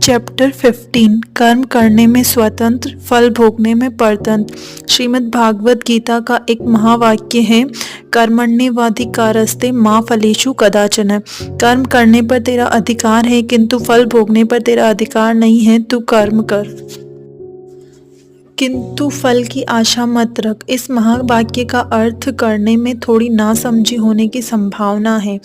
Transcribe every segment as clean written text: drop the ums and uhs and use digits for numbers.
Chapter 15 कर्म करने में स्वतंत्र, फल भोगने में परतंत्र। श्रीमद् भागवत गीता का एक महावाक्य है, कर्मण्येवाधिकारस्ते मा फलेषु कदाचन। कर्म करने पर तेरा अधिकार है किंतु फल भोगने पर तेरा अधिकार नहीं है। तू कर्म कर किंतु फल की आशा मत रख। इस महावाक्य का अर्थ करने में थोड़ी नासमझी होने की संभावना है।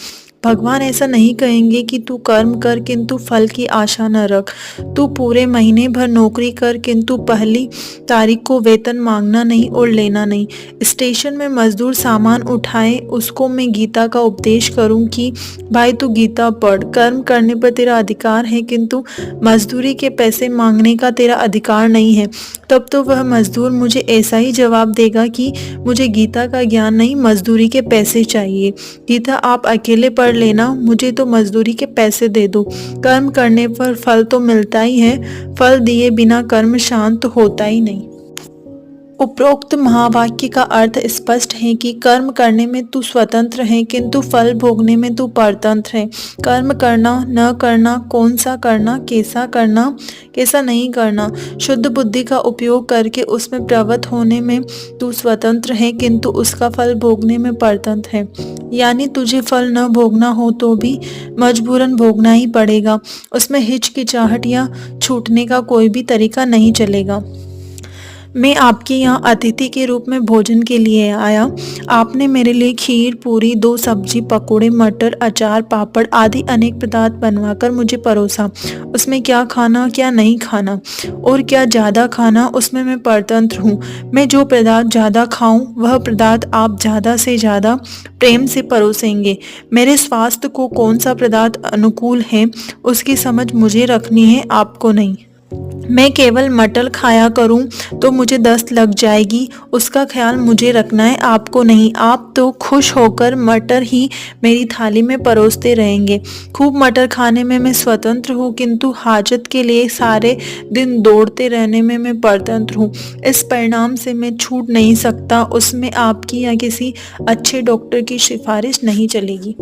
भगवान ऐसा नहीं कहेंगे कि तू कर्म कर किंतु फल की आशा न रख। तू पूरे महीने भर नौकरी कर किंतु पहली तारीख को वेतन मांगना नहीं और लेना नहीं। स्टेशन में मजदूर सामान उठाए, उसको मैं गीता का उपदेश करूं कि भाई तू गीता पढ़। कर्म करने पर तेरा अधिकार है किंतु मजदूरी के पैसे मांगने का तेरा अधिकार नहीं है। तब तो वह मजदूर मुझे ऐसा ही जवाब देगा कि मुझे गीता का ज्ञान नहीं, मजदूरी के पैसे चाहिए। गीता आप अकेले पढ़ लेना, मुझे तो मजदूरी के पैसे दे दो। कर्म करने पर फल तो मिलता ही है, फल दिए बिना कर्म शांत होता ही नहीं। उपरोक्त महावाक्य का अर्थ स्पष्ट है कि कर्म करने में तू स्वतंत्र है किंतु फल भोगने में तू परतंत्र है। कर्म करना, न करना, कौन सा करना, कैसा नहीं करना, शुद्ध बुद्धि का उपयोग करके उसमें प्रवृत्त होने में तू स्वतंत्र है किंतु उसका फल भोगने में परतंत्र है। यानी तुझे फल न भोगना हो तो भी मजबूरन भोगना ही पड़ेगा। उसमें हिचकिचाहट या छूटने का कोई भी तरीका नहीं चलेगा। मैं आपके यहाँ अतिथि के रूप में भोजन के लिए आया। आपने मेरे लिए खीर, पूरी, 2 सब्जी, पकोड़े, मटर, अचार, पापड़ आदि अनेक पदार्थ बनवाकर मुझे परोसा। उसमें क्या खाना, क्या नहीं खाना और क्या ज़्यादा खाना, उसमें मैं परतंत्र हूँ। मैं जो पदार्थ ज़्यादा खाऊं वह पदार्थ आप ज़्यादा से ज़्यादा प्रेम से परोसेंगे। मेरे स्वास्थ्य को कौन सा पदार्थ अनुकूल है उसकी समझ मुझे रखनी है, आपको नहीं। मैं केवल मटर खाया करूं तो मुझे दस्त लग जाएगी, उसका ख्याल मुझे रखना है, आपको नहीं। आप तो खुश होकर मटर ही मेरी थाली में परोसते रहेंगे। खूब मटर खाने में मैं स्वतंत्र हूँ किंतु हाजत के लिए सारे दिन दौड़ते रहने में मैं परतंत्र हूँ। इस परिणाम से मैं छूट नहीं सकता, उसमें आपकी या किसी अच्छे डॉक्टर की सिफारिश नहीं चलेगी।